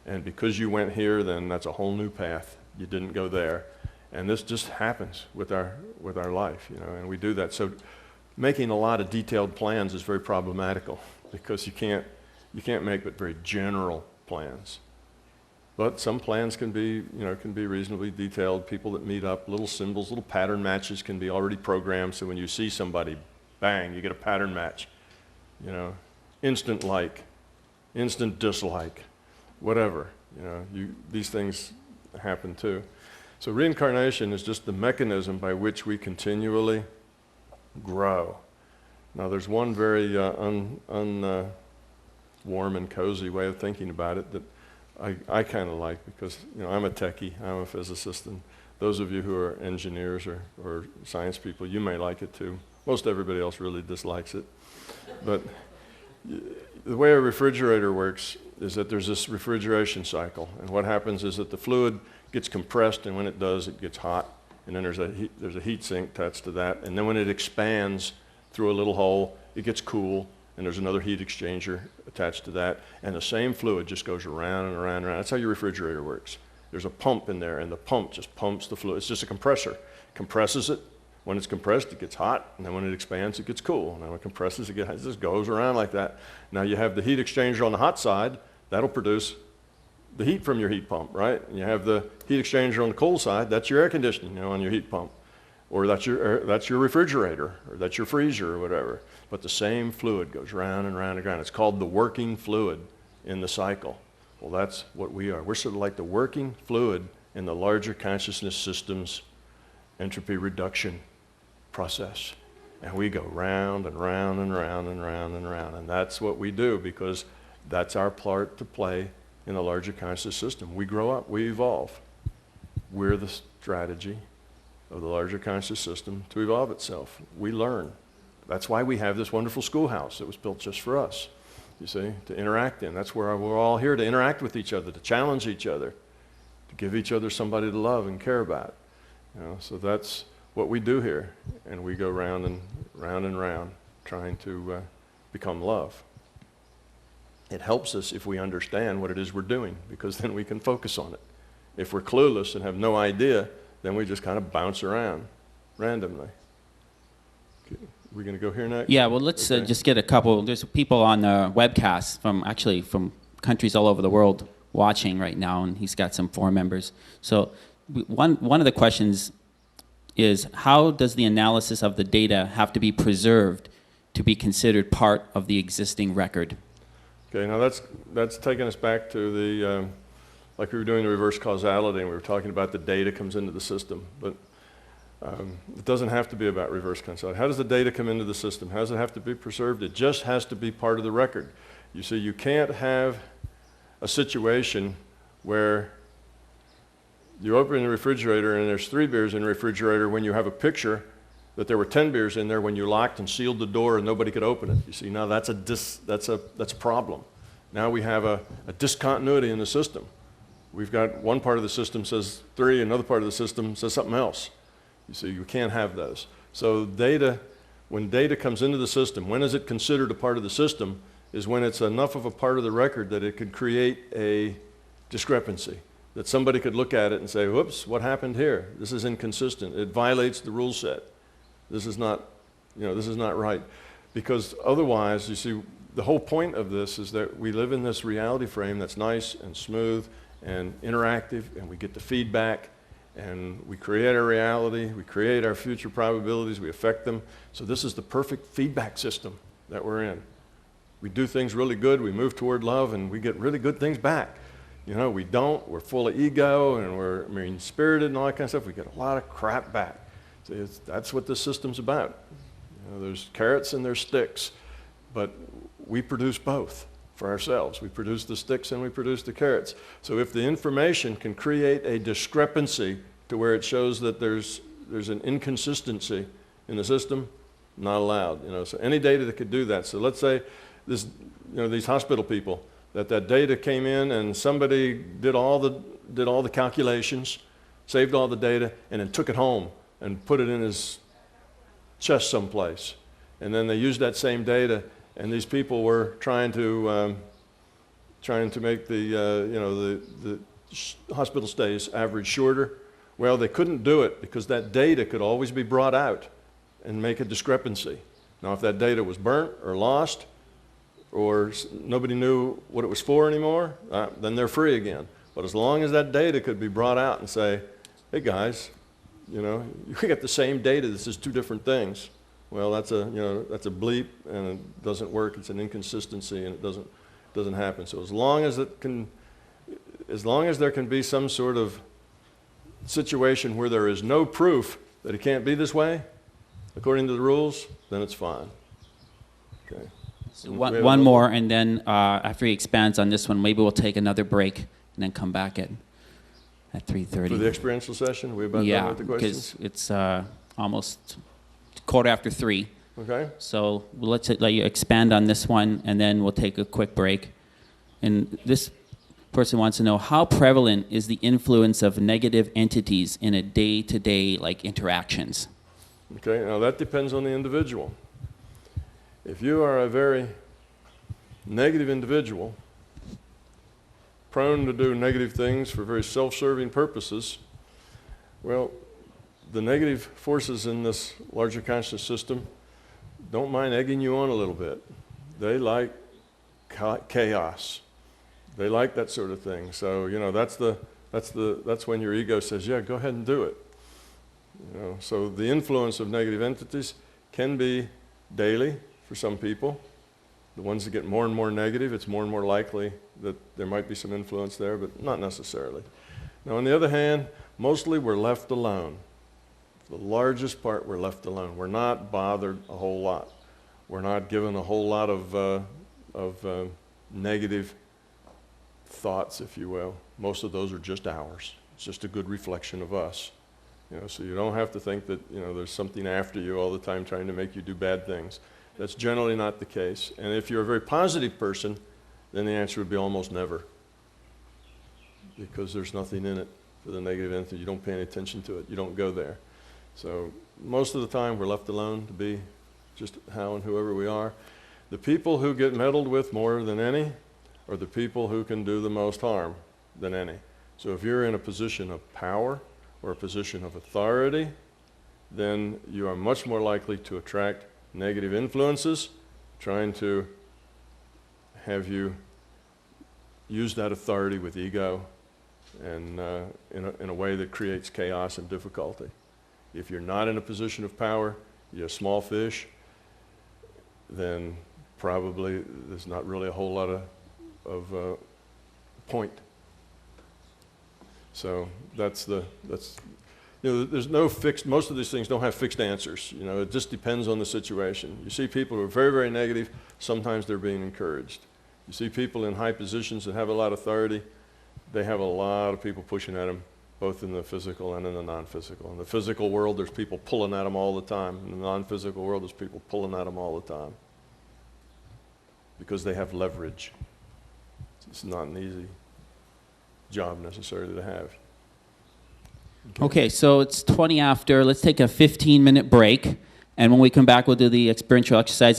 And because you went here, then that's a whole new path. You didn't go there. And this just happens with our life, you know, and we do that. So making a lot of detailed plans is very problematical because you can't make but very general plans. But some plans can be reasonably detailed. People that meet up, little symbols, little pattern matches can be already programmed. So when you see somebody, bang, you get a pattern match. You know, instant like, instant dislike, whatever. You know, these things happen too. So reincarnation is just the mechanism by which we continually grow. Now there's one very warm and cozy way of thinking about it that I kind of like, because you know I'm a techie, I'm a physicist, and those of you who are engineers or science people, you may like it too. Most everybody else really dislikes it. But the way a refrigerator works is that there's this refrigeration cycle, and what happens is that the fluid gets compressed, and when it does, it gets hot, and then there's a heat sink attached to that, and then when it expands through a little hole, it gets cool, and there's another heat exchanger attached to that, and the same fluid just goes around and around and around. That's how your refrigerator works. There's a pump in there, and the pump just pumps the fluid. It's just a compressor. Compresses it. When it's compressed, it gets hot, and then when it expands, it gets cool. And then when it compresses, it just goes around like that. Now you have the heat exchanger on the hot side. That'll produce the heat from your heat pump, right? And you have the heat exchanger on the cold side. That's your air conditioning, you know, on your heat pump. Or that's your refrigerator, or that's your freezer, or whatever. But the same fluid goes round and round and round. It's called the working fluid in the cycle. Well, that's what we are. We're sort of like the working fluid in the larger consciousness system's entropy reduction process. And we go round and round and round and round and round. And that's what we do, because that's our part to play in the larger consciousness system. We grow up, we evolve. We're the strategy of the larger conscious system to evolve itself. We learn. That's why we have this wonderful schoolhouse that was built just for us, you see, to interact in. That's where we're all here, to interact with each other, to challenge each other, to give each other somebody to love and care about. You know, so that's what we do here, and we go round and round and round trying to become love. It helps us if we understand what it is we're doing, because then we can focus on it. If we're clueless and have no idea, then we just kind of bounce around randomly. Okay. We're going to go here next? Yeah, well, let's just get a couple. There's people on the webcast from countries all over the world watching right now, and he's got some forum members. So one of the questions is, how does the analysis of the data have to be preserved to be considered part of the existing record? Okay, now that's taking us back to the, like we were doing the reverse causality, and we were talking about the data comes into the system, but it doesn't have to be about reverse causality. How does the data come into the system? How does it have to be preserved? It just has to be part of the record. You see, you can't have a situation where you open the refrigerator and there's 3 beers in the refrigerator when you have a picture that there were 10 beers in there when you locked and sealed the door and nobody could open it. You see, now that's a problem. Now we have a discontinuity in the system. We've got one part of the system says 3, another part of the system says something else. You see, you can't have those. So when data comes into the system, when is it considered a part of the system? Is when it's enough of a part of the record that it could create a discrepancy, that somebody could look at it and say, whoops, what happened here? This is inconsistent. It violates the rule set. This is not right. Because otherwise, you see, the whole point of this is that we live in this reality frame that's nice and smooth and interactive, and we get the feedback, and we create our reality, we create our future probabilities, we affect them. So this is the perfect feedback system that we're in. We do things really good, we move toward love, and we get really good things back. You know, we don't, we're full of ego, and we're mean-spirited and all that kind of stuff. We get a lot of crap back. So that's what this system's about. You know, there's carrots and there's sticks, but we produce both for ourselves. We produce the sticks and we produce the carrots. So if the information can create a discrepancy to where it shows that there's an inconsistency in the system, not allowed. You know, so any data that could do that. So let's say these hospital people, that data came in and somebody did all the calculations, saved all the data, and then took it home and put it in his chest someplace. And then they used that same data, and these people were trying to trying to make the hospital stays average shorter. Well, they couldn't do it because that data could always be brought out and make a discrepancy. Now, if that data was burnt or lost, or nobody knew what it was for anymore, then they're free again. But as long as that data could be brought out and say, hey guys, you got the same data, this is two different things. Well, that's a bleep, and it doesn't work. It's an inconsistency, and it doesn't happen. So as long as there can be some sort of situation where there is no proof that it can't be this way, according to the rules, then it's fine. Okay. So one more, and then after he expands on this one, maybe we'll take another break and then come back at 3:30. For the experiential session, are we about done with the questions? Yeah, because it's almost 3:15. Okay. So let's let you expand on this one, and then we'll take a quick break. And this person wants to know, how prevalent is the influence of negative entities in a day-to-day interactions? Okay, now that depends on the individual. If you are a very negative individual, prone to do negative things for very self-serving purposes, well, the negative forces in this larger conscious system don't mind egging you on a little bit. They like chaos. They like that sort of thing. So, that's when your ego says, yeah, go ahead and do it. So the influence of negative entities can be daily for some people. The ones that get more and more negative, it's more and more likely that there might be some influence there, but not necessarily. Now, on the other hand, mostly we're left alone. For the largest part, we're left alone. We're not bothered a whole lot. We're not given a whole lot of negative thoughts, if you will. Most of those are just ours. It's just a good reflection of us. So you don't have to think that there's something after you all the time trying to make you do bad things. That's generally not the case. And if you're a very positive person, then the answer would be almost never, because there's nothing in it for the negative entity. You don't pay any attention to it. You don't go there. So most of the time we're left alone to be just how and whoever we are. The people who get meddled with more than any are the people who can do the most harm than any. So if you're in a position of power or a position of authority, then you are much more likely to attract negative influences trying to have you use that authority with ego and in a way that creates chaos and difficulty. If you're not in a position of power, you're a small fish, then probably there's not really a whole lot of point. So there's no fixed, most of these things don't have fixed answers. It just depends on the situation. You see people who are very, very negative, sometimes they're being encouraged. You see people in high positions that have a lot of authority, they have a lot of people pushing at them, both in the physical and in the non-physical. In the physical world, there's people pulling at them all the time. In the non-physical world, there's people pulling at them all the time, because they have leverage. It's not an easy job necessarily to have. Okay, so it's 20 after. Let's take a 15-minute break. And when we come back, we'll do the experiential exercise.